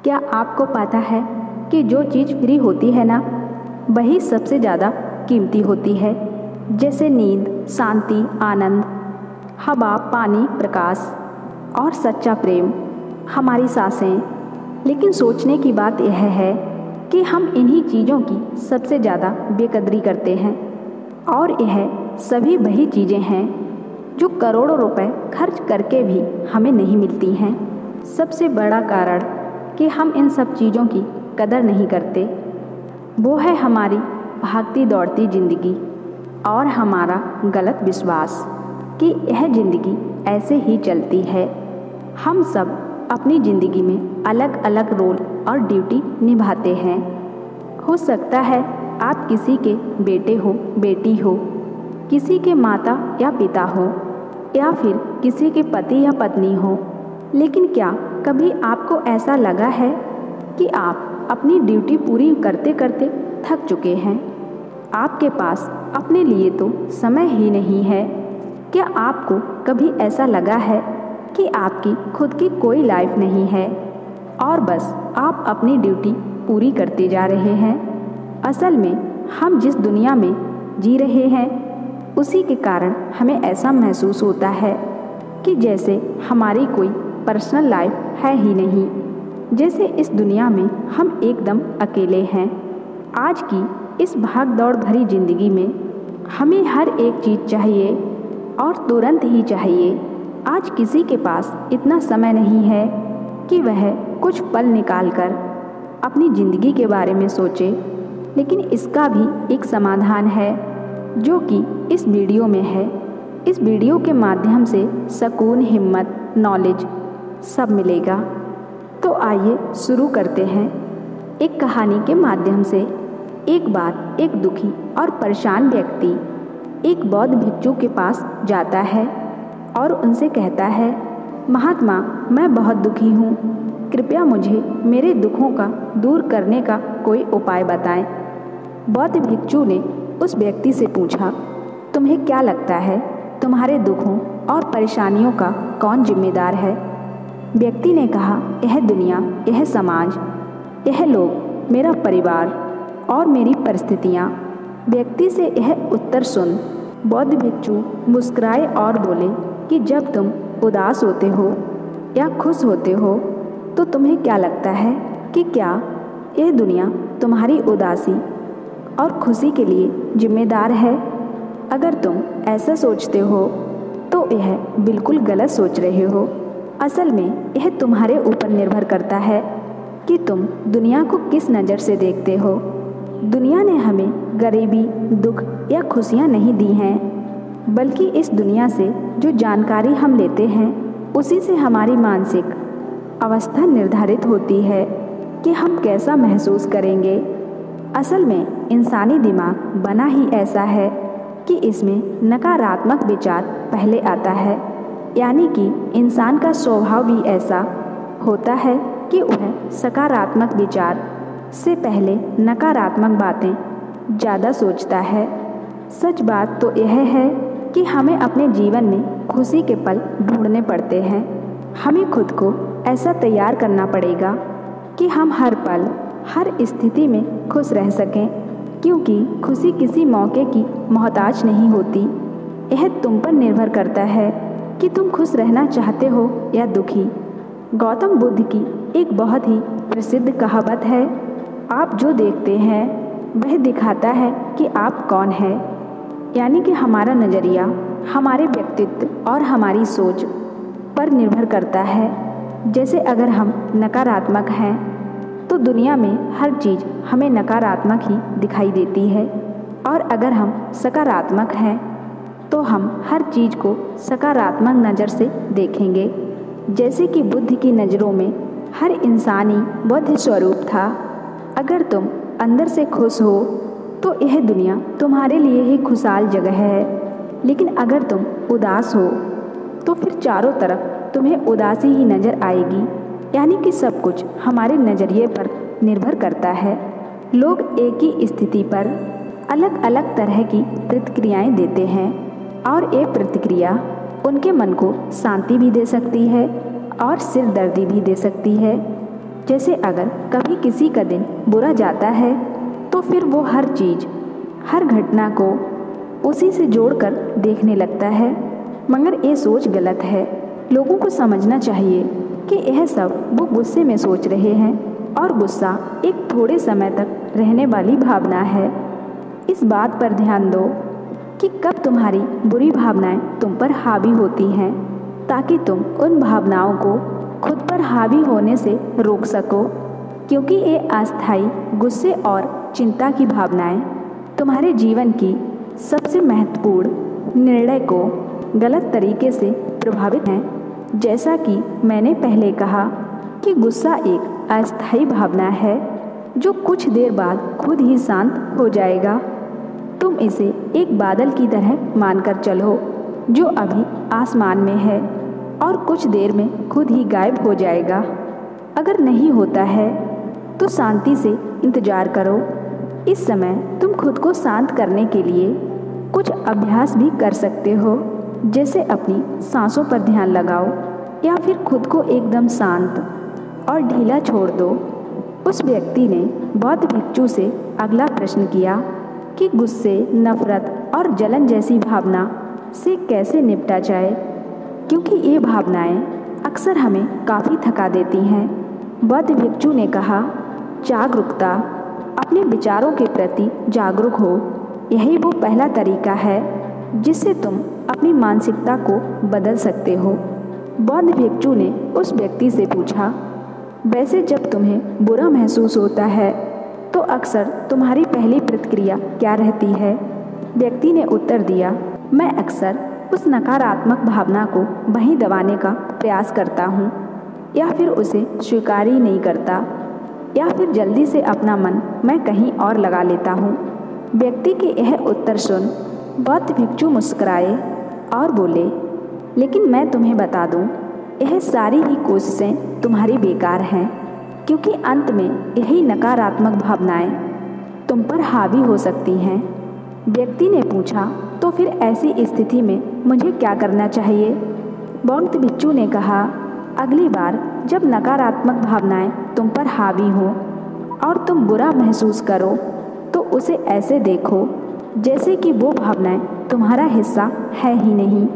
क्या आपको पता है कि जो चीज़ फ्री होती है ना, वही सबसे ज़्यादा कीमती होती है। जैसे नींद, शांति, आनंद, हवा, पानी, प्रकाश और सच्चा प्रेम, हमारी सांसें। लेकिन सोचने की बात यह है कि हम इन्हीं चीज़ों की सबसे ज़्यादा बेकदरी करते हैं। और यह सभी वही चीज़ें हैं जो करोड़ों रुपए खर्च करके भी हमें नहीं मिलती हैं। सबसे बड़ा कारण कि हम इन सब चीज़ों की कदर नहीं करते, वो है हमारी भागती दौड़ती ज़िंदगी और हमारा गलत विश्वास कि यह ज़िंदगी ऐसे ही चलती है। हम सब अपनी ज़िंदगी में अलग अलग रोल और ड्यूटी निभाते हैं। हो सकता है आप किसी के बेटे हो, बेटी हो, किसी के माता या पिता हो, या फिर किसी के पति या पत्नी हो। लेकिन क्या कभी आपको ऐसा लगा है कि आप अपनी ड्यूटी पूरी करते करते थक चुके हैं? आपके पास अपने लिए तो समय ही नहीं है। क्या आपको कभी ऐसा लगा है कि आपकी खुद की कोई लाइफ नहीं है और बस आप अपनी ड्यूटी पूरी करते जा रहे हैं? असल में हम जिस दुनिया में जी रहे हैं उसी के कारण हमें ऐसा महसूस होता है कि जैसे हमारी कोई पर्सनल लाइफ है ही नहीं, जैसे इस दुनिया में हम एकदम अकेले हैं। आज की इस भाग दौड़ भरी ज़िंदगी में हमें हर एक चीज़ चाहिए और तुरंत ही चाहिए। आज किसी के पास इतना समय नहीं है कि वह कुछ पल निकाल कर अपनी ज़िंदगी के बारे में सोचे। लेकिन इसका भी एक समाधान है जो कि इस वीडियो में है। इस वीडियो के माध्यम से सुकून, हिम्मत, नॉलेज सब मिलेगा। तो आइए शुरू करते हैं। एक कहानी के माध्यम से। एक बार एक दुखी और परेशान व्यक्ति एक बौद्ध भिक्षु के पास जाता है और उनसे कहता है, महात्मा, मैं बहुत दुखी हूँ, कृपया मुझे मेरे दुखों का दूर करने का कोई उपाय बताएं। बौद्ध भिक्षु ने उस व्यक्ति से पूछा, तुम्हें क्या लगता है तुम्हारे दुखों और परेशानियों का कौन जिम्मेदार है? व्यक्ति ने कहा, यह दुनिया, यह समाज, यह लोग, मेरा परिवार और मेरी परिस्थितियाँ। व्यक्ति से यह उत्तर सुन बौद्ध भिक्षु मुस्कुराए और बोले कि जब तुम उदास होते हो या खुश होते हो तो तुम्हें क्या लगता है कि क्या यह दुनिया तुम्हारी उदासी और खुशी के लिए जिम्मेदार है? अगर तुम ऐसा सोचते हो तो यह बिल्कुल गलत सोच रहे हो। असल में यह तुम्हारे ऊपर निर्भर करता है कि तुम दुनिया को किस नज़र से देखते हो। दुनिया ने हमें गरीबी, दुख या खुशियाँ नहीं दी हैं, बल्कि इस दुनिया से जो जानकारी हम लेते हैं उसी से हमारी मानसिक अवस्था निर्धारित होती है कि हम कैसा महसूस करेंगे। असल में इंसानी दिमाग बना ही ऐसा है कि इसमें नकारात्मक विचार पहले आता है। यानी कि इंसान का स्वभाव भी ऐसा होता है कि वह सकारात्मक विचार से पहले नकारात्मक बातें ज़्यादा सोचता है। सच बात तो यह है कि हमें अपने जीवन में खुशी के पल ढूंढने पड़ते हैं। हमें खुद को ऐसा तैयार करना पड़ेगा कि हम हर पल, हर स्थिति में खुश रह सकें, क्योंकि खुशी किसी मौके की मोहताज नहीं होती। यह तुम पर निर्भर करता है कि तुम खुश रहना चाहते हो या दुखी। गौतम बुद्ध की एक बहुत ही प्रसिद्ध कहावत है, आप जो देखते हैं वह दिखाता है कि आप कौन हैं। यानी कि हमारा नज़रिया हमारे व्यक्तित्व और हमारी सोच पर निर्भर करता है। जैसे अगर हम नकारात्मक हैं तो दुनिया में हर चीज़ हमें नकारात्मक ही दिखाई देती है, और अगर हम सकारात्मक हैं तो हम हर चीज़ को सकारात्मक नज़र से देखेंगे। जैसे कि बुद्ध की नज़रों में हर इंसान ही बुद्ध स्वरूप था। अगर तुम अंदर से खुश हो तो यह दुनिया तुम्हारे लिए ही खुशहाल जगह है। लेकिन अगर तुम उदास हो तो फिर चारों तरफ तुम्हें उदासी ही नज़र आएगी। यानी कि सब कुछ हमारे नज़रिए पर निर्भर करता है। लोग एक ही स्थिति पर अलग अलग तरह की प्रतिक्रियाएं देते हैं, और ये प्रतिक्रिया उनके मन को शांति भी दे सकती है और सिरदर्दी भी दे सकती है। जैसे अगर कभी किसी का दिन बुरा जाता है तो फिर वो हर चीज़, हर घटना को उसी से जोड़कर देखने लगता है। मगर ये सोच गलत है। लोगों को समझना चाहिए कि यह सब वो गुस्से में सोच रहे हैं और गुस्सा एक थोड़े समय तक रहने वाली भावना है। इस बात पर ध्यान दो कि कब तुम्हारी बुरी भावनाएं तुम पर हावी होती हैं, ताकि तुम उन भावनाओं को खुद पर हावी होने से रोक सको, क्योंकि ये अस्थायी गुस्से और चिंता की भावनाएं तुम्हारे जीवन की सबसे महत्वपूर्ण निर्णय को गलत तरीके से प्रभावित हैं। जैसा कि मैंने पहले कहा कि गुस्सा एक अस्थायी भावना है जो कुछ देर बाद खुद ही शांत हो जाएगा। तुम इसे एक बादल की तरह मानकर चलो जो अभी आसमान में है और कुछ देर में खुद ही गायब हो जाएगा। अगर नहीं होता है तो शांति से इंतजार करो। इस समय तुम खुद को शांत करने के लिए कुछ अभ्यास भी कर सकते हो, जैसे अपनी सांसों पर ध्यान लगाओ या फिर खुद को एकदम शांत और ढीला छोड़ दो। उस व्यक्ति ने बौद्ध भिक्षु से अगला प्रश्न किया कि गुस्से, नफरत और जलन जैसी भावना से कैसे निपटा जाए, क्योंकि ये भावनाएं अक्सर हमें काफ़ी थका देती हैं। बौद्ध भिक्षु ने कहा, जागरूकता, अपने विचारों के प्रति जागरूक हो। यही वो पहला तरीका है जिससे तुम अपनी मानसिकता को बदल सकते हो। बौद्ध भिक्षु ने उस व्यक्ति से पूछा, वैसे जब तुम्हें बुरा महसूस होता है तो अक्सर तुम्हारी पहली प्रतिक्रिया क्या रहती है? व्यक्ति ने उत्तर दिया, मैं अक्सर उस नकारात्मक भावना को वहीं दबाने का प्रयास करता हूँ, या फिर उसे स्वीकार ही नहीं करता, या फिर जल्दी से अपना मन मैं कहीं और लगा लेता हूँ। व्यक्ति के यह उत्तर सुन बौद्ध भिक्षु मुस्कुराए और बोले, लेकिन मैं तुम्हें बता दूँ, यह सारी ही कोशिशें तुम्हारी बेकार हैं, क्योंकि अंत में यही नकारात्मक भावनाएं तुम पर हावी हो सकती हैं। व्यक्ति ने पूछा, तो फिर ऐसी स्थिति में मुझे क्या करना चाहिए? बौद्ध भिक्षु ने कहा, अगली बार जब नकारात्मक भावनाएं तुम पर हावी हो और तुम बुरा महसूस करो तो उसे ऐसे देखो जैसे कि वो भावनाएं तुम्हारा हिस्सा है ही नहीं।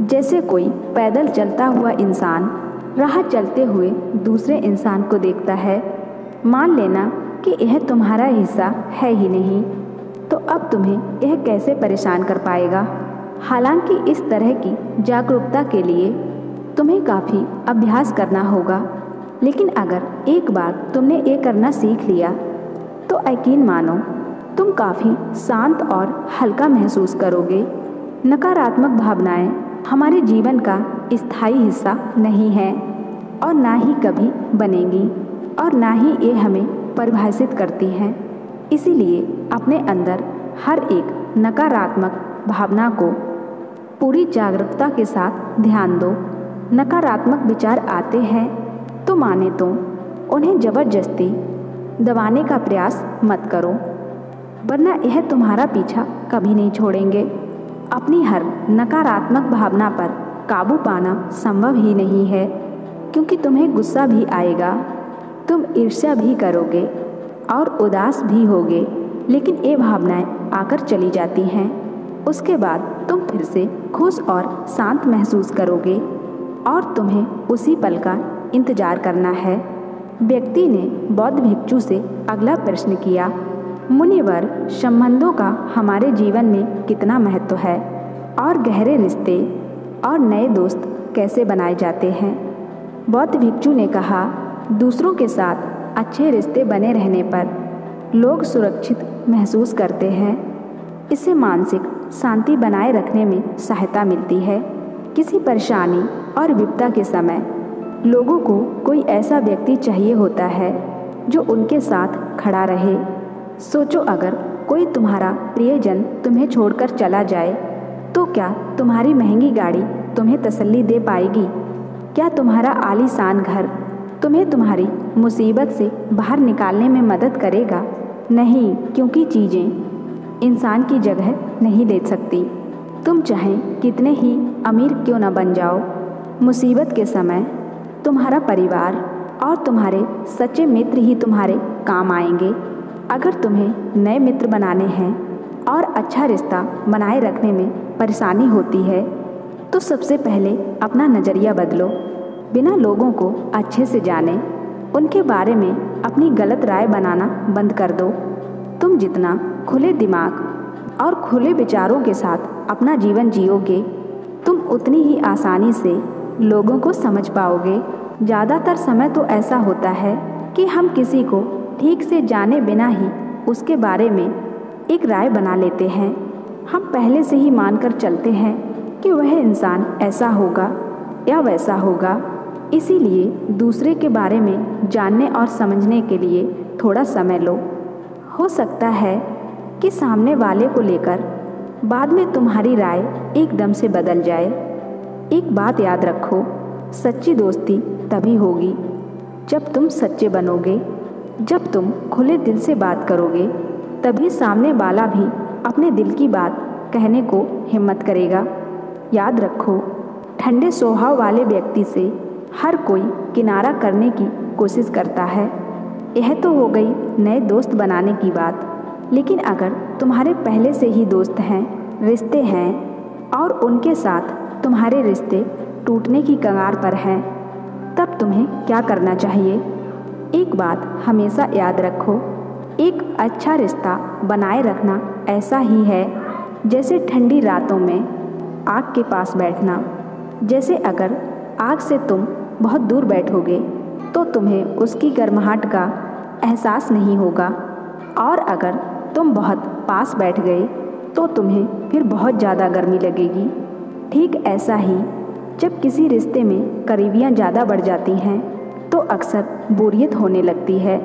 जैसे कोई पैदल चलता हुआ इंसान राह चलते हुए दूसरे इंसान को देखता है। मान लेना कि यह तुम्हारा हिस्सा है ही नहीं, तो अब तुम्हें यह कैसे परेशान कर पाएगा? हालांकि इस तरह की जागरूकता के लिए तुम्हें काफ़ी अभ्यास करना होगा, लेकिन अगर एक बार तुमने ये करना सीख लिया तो यकीन मानो तुम काफ़ी शांत और हल्का महसूस करोगे। नकारात्मक भावनाएं हमारे जीवन का स्थायी हिस्सा नहीं है और ना ही कभी बनेंगी, और ना ही ये हमें परिभाषित करती हैं। इसीलिए अपने अंदर हर एक नकारात्मक भावना को पूरी जागरूकता के साथ ध्यान दो। नकारात्मक विचार आते हैं तो माने तो उन्हें ज़बरदस्ती दबाने का प्रयास मत करो, वरना यह तुम्हारा पीछा कभी नहीं छोड़ेंगे। अपनी हर नकारात्मक भावना पर काबू पाना संभव ही नहीं है, क्योंकि तुम्हें गुस्सा भी आएगा, तुम ईर्ष्या भी करोगे और उदास भी होगे, लेकिन ये भावनाएं आकर चली जाती हैं। उसके बाद तुम फिर से खुश और शांत महसूस करोगे और तुम्हें उसी पल का इंतजार करना है। व्यक्ति ने बौद्ध भिक्षु से अगला प्रश्न किया, मुनिवर, संबंधों का हमारे जीवन में कितना महत्व है और गहरे रिश्ते और नए दोस्त कैसे बनाए जाते हैं? बौद्ध भिक्षु ने कहा, दूसरों के साथ अच्छे रिश्ते बने रहने पर लोग सुरक्षित महसूस करते हैं। इससे मानसिक शांति बनाए रखने में सहायता मिलती है। किसी परेशानी और विपदा के समय लोगों को कोई ऐसा व्यक्ति चाहिए होता है जो उनके साथ खड़ा रहे। सोचो, अगर कोई तुम्हारा प्रियजन तुम्हें छोड़कर चला जाए तो क्या तुम्हारी महंगी गाड़ी तुम्हें तसल्ली दे पाएगी? क्या तुम्हारा आलीशान घर तुम्हें तुम्हारी मुसीबत से बाहर निकालने में मदद करेगा? नहीं, क्योंकि चीज़ें इंसान की जगह नहीं ले सकती। तुम चाहे कितने ही अमीर क्यों न बन जाओ, मुसीबत के समय तुम्हारा परिवार और तुम्हारे सच्चे मित्र ही तुम्हारे काम आएंगे। अगर तुम्हें नए मित्र बनाने हैं और अच्छा रिश्ता बनाए रखने में परेशानी होती है तो सबसे पहले अपना नज़रिया बदलो। बिना लोगों को अच्छे से जाने उनके बारे में अपनी गलत राय बनाना बंद कर दो। तुम जितना खुले दिमाग और खुले विचारों के साथ अपना जीवन जियोगे, तुम उतनी ही आसानी से लोगों को समझ पाओगे। ज़्यादातर समय तो ऐसा होता है कि हम किसी को ठीक से जाने बिना ही उसके बारे में एक राय बना लेते हैं। हम पहले से ही मानकर चलते हैं कि वह इंसान ऐसा होगा या वैसा होगा। इसीलिए दूसरे के बारे में जानने और समझने के लिए थोड़ा समय लो। हो सकता है कि सामने वाले को लेकर बाद में तुम्हारी राय एकदम से बदल जाए। एक बात याद रखो, सच्ची दोस्ती तभी होगी जब तुम सच्चे बनोगे। जब तुम खुले दिल से बात करोगे तभी सामने वाला भी अपने दिल की बात कहने को हिम्मत करेगा। याद रखो, ठंडे स्वभाव वाले व्यक्ति से हर कोई किनारा करने की कोशिश करता है। यह तो हो गई नए दोस्त बनाने की बात, लेकिन अगर तुम्हारे पहले से ही दोस्त हैं, रिश्ते हैं और उनके साथ तुम्हारे रिश्ते टूटने की कगार पर हैं, तब तुम्हें क्या करना चाहिए? एक बात हमेशा याद रखो, एक अच्छा रिश्ता बनाए रखना ऐसा ही है जैसे ठंडी रातों में आग के पास बैठना। जैसे अगर आग से तुम बहुत दूर बैठोगे तो तुम्हें उसकी गर्माहट का एहसास नहीं होगा, और अगर तुम बहुत पास बैठ गए तो तुम्हें फिर बहुत ज़्यादा गर्मी लगेगी। ठीक ऐसा ही जब किसी रिश्ते में करीबियाँ ज़्यादा बढ़ जाती हैं तो अक्सर बोरियत होने लगती है।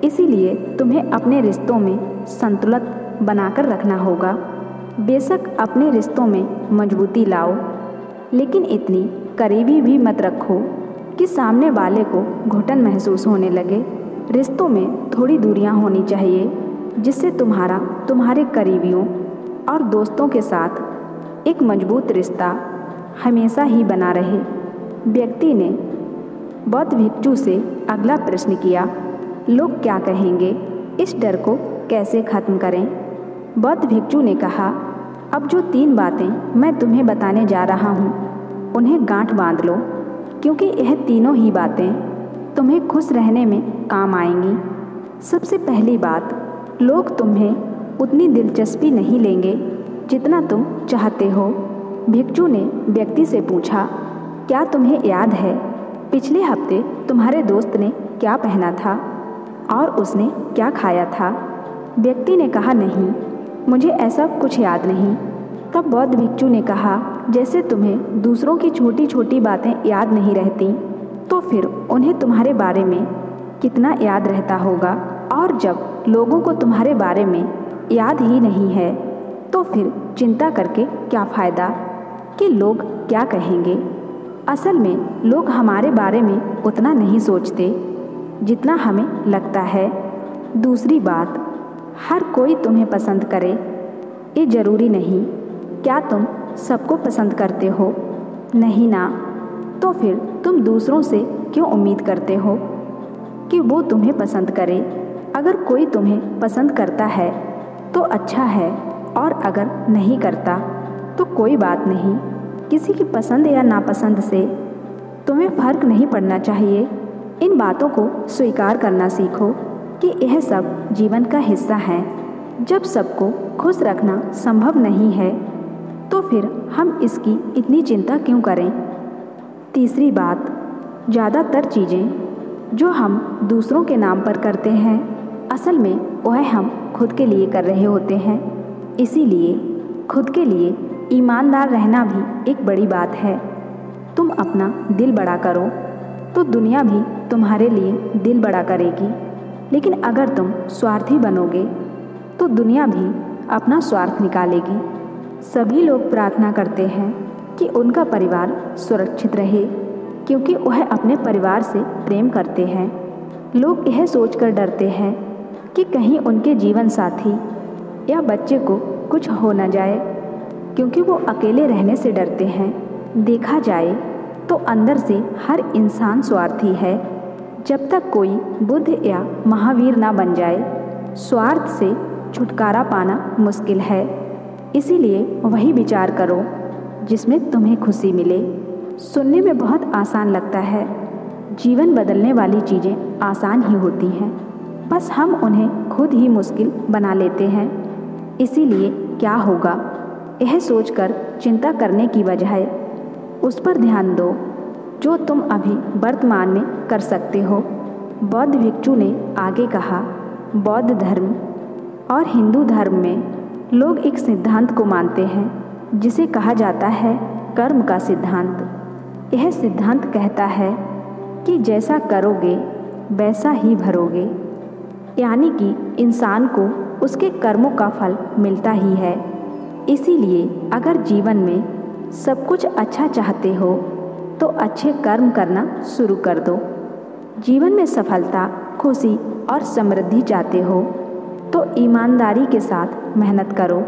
इसीलिए तुम्हें अपने रिश्तों में संतुलन बनाकर रखना होगा। बेशक अपने रिश्तों में मजबूती लाओ, लेकिन इतनी करीबी भी मत रखो कि सामने वाले को घुटन महसूस होने लगे। रिश्तों में थोड़ी दूरियां होनी चाहिए जिससे तुम्हारे करीबियों और दोस्तों के साथ एक मजबूत रिश्ता हमेशा ही बना रहे। व्यक्ति ने बौद्ध भिक्षु से अगला प्रश्न किया, लोग क्या कहेंगे, इस डर को कैसे खत्म करें? बौद्ध भिक्षु ने कहा, अब जो 3 बातें मैं तुम्हें बताने जा रहा हूँ उन्हें गांठ बांध लो, क्योंकि यह तीनों ही बातें तुम्हें खुश रहने में काम आएंगी। सबसे पहली बात, लोग तुम्हें उतनी दिलचस्पी नहीं लेंगे जितना तुम चाहते हो। भिक्षु ने व्यक्ति से पूछा, क्या तुम्हें याद है पिछले हफ्ते तुम्हारे दोस्त ने क्या पहना था और उसने क्या खाया था? व्यक्ति ने कहा, नहीं, मुझे ऐसा कुछ याद नहीं। तब बौद्ध भिक्षु ने कहा, जैसे तुम्हें दूसरों की छोटी छोटी बातें याद नहीं रहती तो फिर उन्हें तुम्हारे बारे में कितना याद रहता होगा। और जब लोगों को तुम्हारे बारे में याद ही नहीं है तो फिर चिंता करके क्या फ़ायदा कि लोग क्या कहेंगे। असल में लोग हमारे बारे में उतना नहीं सोचते जितना हमें लगता है। दूसरी बात, हर कोई तुम्हें पसंद करे ये ज़रूरी नहीं। क्या तुम सबको पसंद करते हो? नहीं ना। तो फिर तुम दूसरों से क्यों उम्मीद करते हो कि वो तुम्हें पसंद करे? अगर कोई तुम्हें पसंद करता है तो अच्छा है, और अगर नहीं करता तो कोई बात नहीं। किसी की पसंद या नापसंद से तुम्हें फ़र्क नहीं पड़ना चाहिए। इन बातों को स्वीकार करना सीखो कि यह सब जीवन का हिस्सा है। जब सबको खुश रखना संभव नहीं है तो फिर हम इसकी इतनी चिंता क्यों करें? तीसरी बात, ज़्यादातर चीज़ें जो हम दूसरों के नाम पर करते हैं असल में वह हम खुद के लिए कर रहे होते हैं। इसीलिए खुद के लिए ईमानदार रहना भी एक बड़ी बात है। तुम अपना दिल बड़ा करो तो दुनिया भी तुम्हारे लिए दिल बड़ा करेगी, लेकिन अगर तुम स्वार्थी बनोगे तो दुनिया भी अपना स्वार्थ निकालेगी। सभी लोग प्रार्थना करते हैं कि उनका परिवार सुरक्षित रहे, क्योंकि वह अपने परिवार से प्रेम करते हैं। लोग यह सोचकर डरते हैं कि कहीं उनके जीवन साथी या बच्चे को कुछ हो न जाए, क्योंकि वो अकेले रहने से डरते हैं। देखा जाए तो अंदर से हर इंसान स्वार्थी है। जब तक कोई बुद्ध या महावीर ना बन जाए, स्वार्थ से छुटकारा पाना मुश्किल है। इसीलिए वही विचार करो जिसमें तुम्हें खुशी मिले। सुनने में बहुत आसान लगता है। जीवन बदलने वाली चीज़ें आसान ही होती हैं, बस हम उन्हें खुद ही मुश्किल बना लेते हैं। इसीलिए क्या होगा, यह सोचकर चिंता करने की बजाय उस पर ध्यान दो जो तुम अभी वर्तमान में कर सकते हो। बौद्ध भिक्षु ने आगे कहा, बौद्ध धर्म और हिंदू धर्म में लोग एक सिद्धांत को मानते हैं जिसे कहा जाता है कर्म का सिद्धांत। यह सिद्धांत कहता है कि जैसा करोगे वैसा ही भरोगे, यानी कि इंसान को उसके कर्मों का फल मिलता ही है। इसीलिए अगर जीवन में सब कुछ अच्छा चाहते हो तो अच्छे कर्म करना शुरू कर दो। जीवन में सफलता, खुशी और समृद्धि चाहते हो तो ईमानदारी के साथ मेहनत करो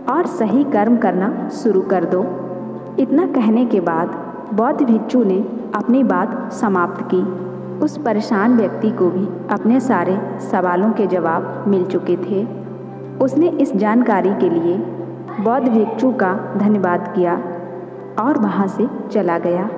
और सही कर्म करना शुरू कर दो। इतना कहने के बाद बौद्ध भिक्षु ने अपनी बात समाप्त की। उस परेशान व्यक्ति को भी अपने सारे सवालों के जवाब मिल चुके थे। उसने इस जानकारी के लिए बौद्ध भिक्षु का धन्यवाद किया और वहाँ से चला गया।